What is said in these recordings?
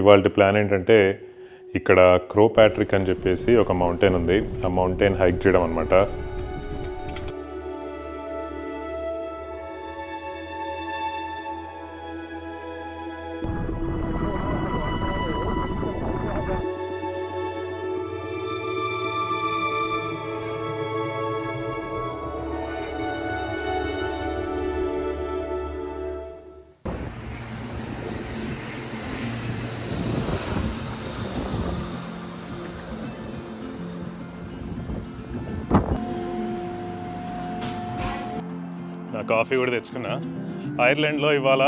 ఇవాళ ప్లాన్ ఏంటంటే ఇక్కడ క్రో ప్యాట్రిక్ అని చెప్పేసి ఒక మౌంటైన్ ఉంది. ఆ మౌంటైన్ హైక్ చేయడం అనమాట. నా కాఫీ కూడా తెచ్చుకున్నా. ఐర్లాండ్లో ఇవాళ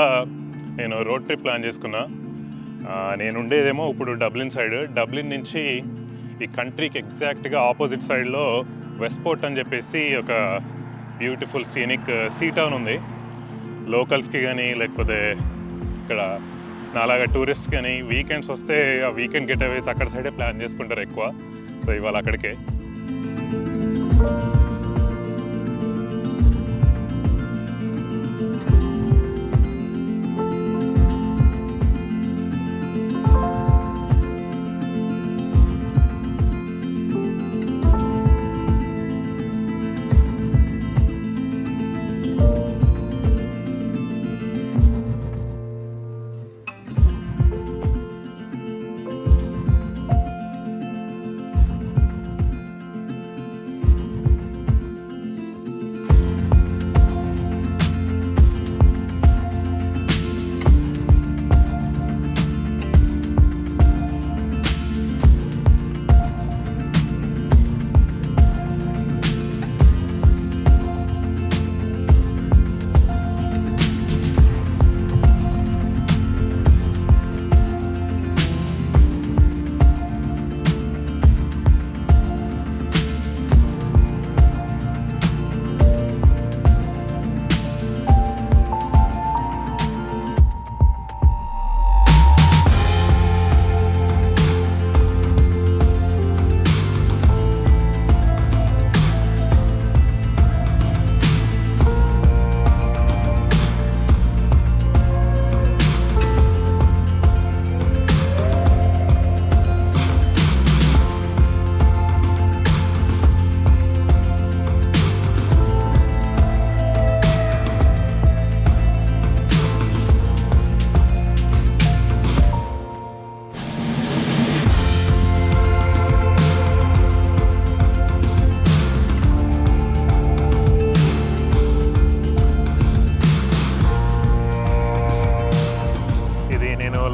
నేను రోడ్ ట్రిప్ ప్లాన్ చేసుకున్నా. నేను ఉండేదేమో ఇప్పుడు డబ్లిన్ సైడ్. డబ్లిన్ నుంచి ఈ కంట్రీకి ఎగ్జాక్ట్గా ఆపోజిట్ సైడ్లో వెస్ట్పోర్ట్ అని చెప్పేసి ఒక బ్యూటిఫుల్ సీనిక్ సీ టౌన్ ఉంది. లోకల్స్కి కానీ లేకపోతే ఇక్కడ నాలాగా టూరిస్ట్కి కానీ వీకెండ్స్ వస్తే ఆ వీకెండ్ గెట్ అవేస్ అక్కడ సైడే ప్లాన్ చేసుకుంటారు ఎక్కువ. సో ఇవాళ అక్కడికే.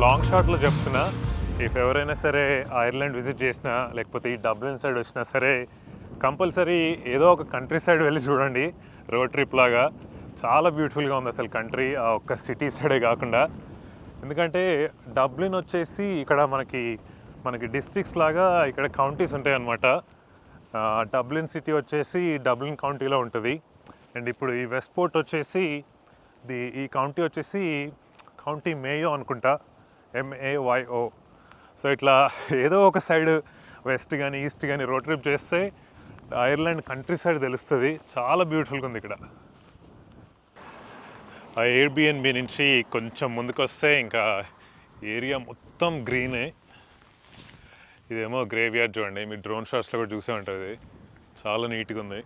లాంగ్ షాట్లో చెప్తున్నా, ఇఫ్ ఎవరైనా సరే ఐర్లాండ్ విజిట్ చేసినా లేకపోతే ఈ డబ్లిన్ సైడ్ వచ్చినా సరే కంపల్సరీ ఏదో ఒక కంట్రీ సైడ్ వెళ్ళి చూడండి. రోడ్ ట్రిప్ లాగా చాలా బ్యూటిఫుల్గా ఉంది అసలు కంట్రీ, ఆ ఒక్క సిటీ సైడే కాకుండా. ఎందుకంటే డబ్లిన్ వచ్చేసి ఇక్కడ మనకి డిస్ట్రిక్ట్స్ లాగా ఇక్కడ కౌంటీస్ ఉంటాయి అన్నమాట. డబ్లిన్ సిటీ వచ్చేసి డబ్లిన్ కౌంటీలో ఉంటుంది. అండ్ ఇప్పుడు ఈ వెస్ట్పోర్ట్ వచ్చేసి ఈ కౌంటీ వచ్చేసి కౌంటీ మేయో అనుకుంటా, MAYO. సో ఇట్లా ఏదో ఒక సైడ్ వెస్ట్ కానీ ఈస్ట్ కానీ రోడ్ ట్రిప్ చేస్తే ఐర్లాండ్ కంట్రీ సైడ్ తెలుస్తుంది. చాలా బ్యూటిఫుల్గా ఉంది ఇక్కడ. ఆ ఎయిర్బిఎన్బి నుంచి కొంచెం ముందుకు వస్తే ఇంకా ఏరియా మొత్తం గ్రీనే. ఇదేమో గ్రేవ్ యార్డ్ చూడండి, మీ డ్రోన్ షాట్స్లో కూడా చూసే ఉంటుంది. చాలా నీట్గా ఉంది.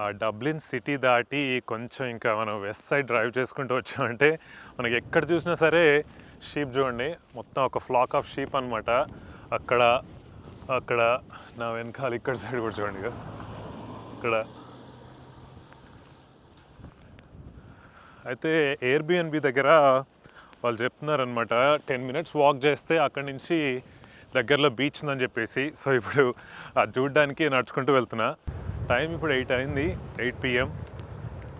ఆ డబ్లిన్ సిటీ దాటి కొంచెం ఇంకా మనం వెస్ట్ సైడ్ డ్రైవ్ చేసుకుంటూ వచ్చామంటే మనకి ఎక్కడ చూసినా సరే షీప్ చూడండి, మొత్తం ఒక ఫ్లాక్ ఆఫ్ షీప్ అనమాట. అక్కడ నా వెనకాల ఇక్కడ సైడ్ కూడా చూడండి, ఇక్కడ. అయితే ఎయిర్బిఎన్బి దగ్గర వాళ్ళు చెప్తున్నారనమాట 10 minutes వాక్ చేస్తే అక్కడి నుంచి దగ్గరలో బీచ్ ఉందని చెప్పేసి. సో ఇప్పుడు అది చూడడానికి నడుచుకుంటూ వెళ్తున్నా. టైం ఇప్పుడు 8 అయింది, 8 PM.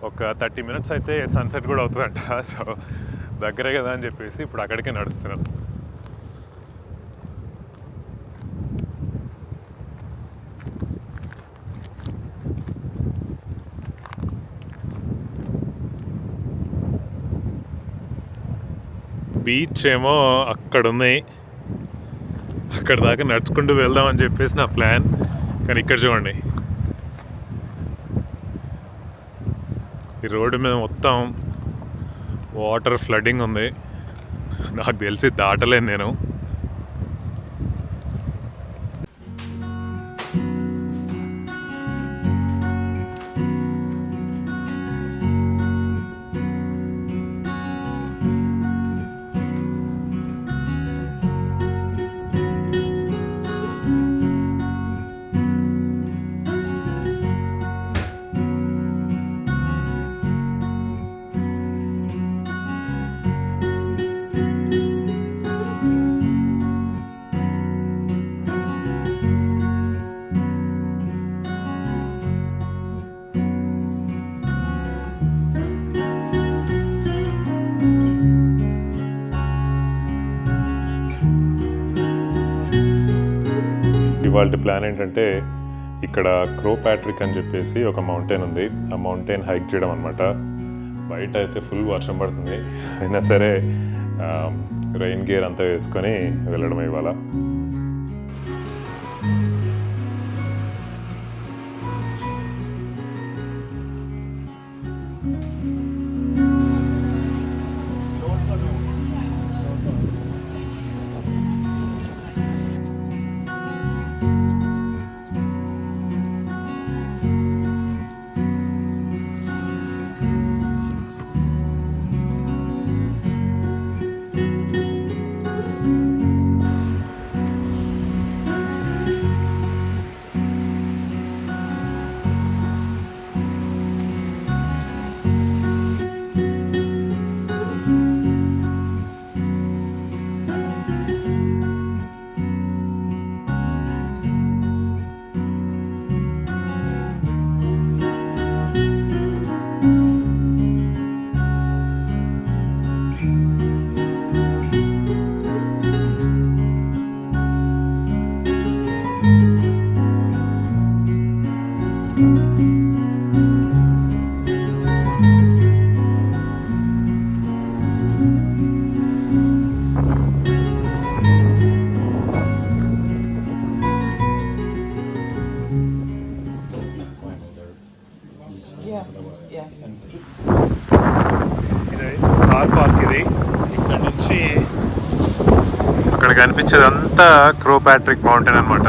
ఒక 30 minutes అయితే సన్సెట్ కూడా అవుతుందంట. సో దగ్గరే కదా అని చెప్పేసి ఇప్పుడు అక్కడికే నడుస్తున్నాను. బీచ్ ఏమో అక్కడ ఉన్నాయి, అక్కడ దాకా నడుచుకుంటూ వెళ్దామని చెప్పేసి నా ప్లాన్. కానీ ఇక్కడ చూడండి, ఈ రోడ్డు మీద మొత్తం వాటర్ ఫ్లడ్డింగ్ ఉంది. నాకు తెలిసి దాటలేను నేను. ఇవాళ ప్లాన్ ఏంటంటే ఇక్కడ క్రో ప్యాట్రిక్ అని చెప్పేసి ఒక మౌంటైన్ ఉంది. ఆ మౌంటైన్ హైక్ చేయడం అనమాట. బయట అయితే ఫుల్ వర్షం పడుతుంది, అయినా సరే రెయిన్ గేర్ అంతా వేసుకొని వెళ్ళడం ఇవాళ. ఇది కార్ పార్క్. ఇది ఇక్కడ నుంచి అక్కడ కనిపించేదంతా క్రో ప్యాట్రిక్ మౌంటైన్ అనమాట.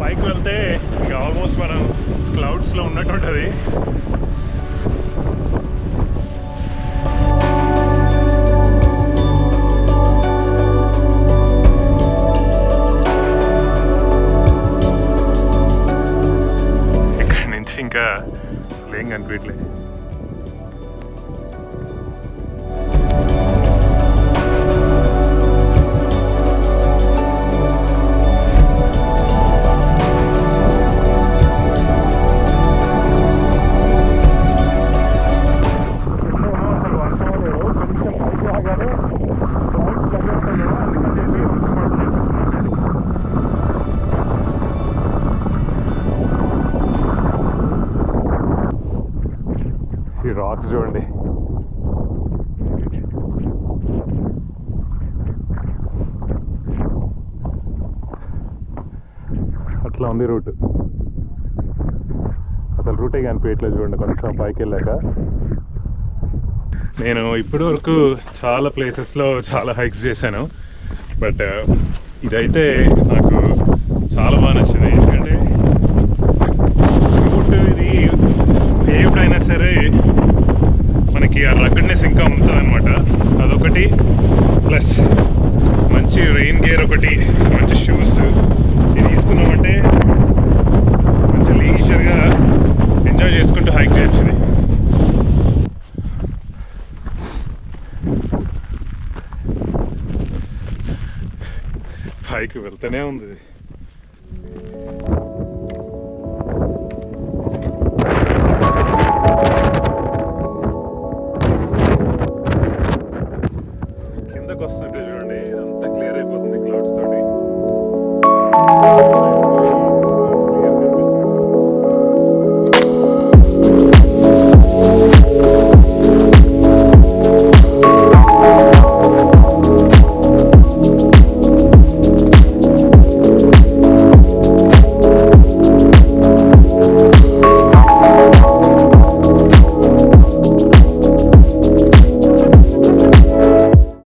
పైకి వెళ్తే ఇంకా ఆల్మోస్ట్ మనం క్లౌడ్స్లో ఉన్నట్టు ఉంటుంది. ఇక్కడి నుంచి ఇంకా అసలు ఏం కనిపించలేదు. ఈ రాక్స్ చూడండి, అట్లా ఉంది రూట్. అసలు రూటే కనిపించట్లేదు చూడండి కొంచెం పైకి వెళ్ళాక. నేను ఇప్పటి వరకు చాలా ప్లేసెస్లో చాలా హైక్స్ చేశాను, బట్ ఇదైతే నాకు చాలా బాగా నచ్చింది. ఎందుకంటే రూట్ ఇది పేవ్డ్ అయినా సరే మనకి ఆ రగ్గడ్నెస్ ఇంకా ఉంటుంది అనమాట. అదొకటి, ప్లస్ మంచి రెయిన్ గేర్ ఒకటి, మంచి షూస్ ఇది తీసుకున్నామంటే మంచి లీజర్గా ఎంజాయ్ చేసుకుంటూ హైక్ చేయొచ్చు. ఇది పైకి వెళ్తూనే ఉంది ఇది. కిందకు వస్తుంటే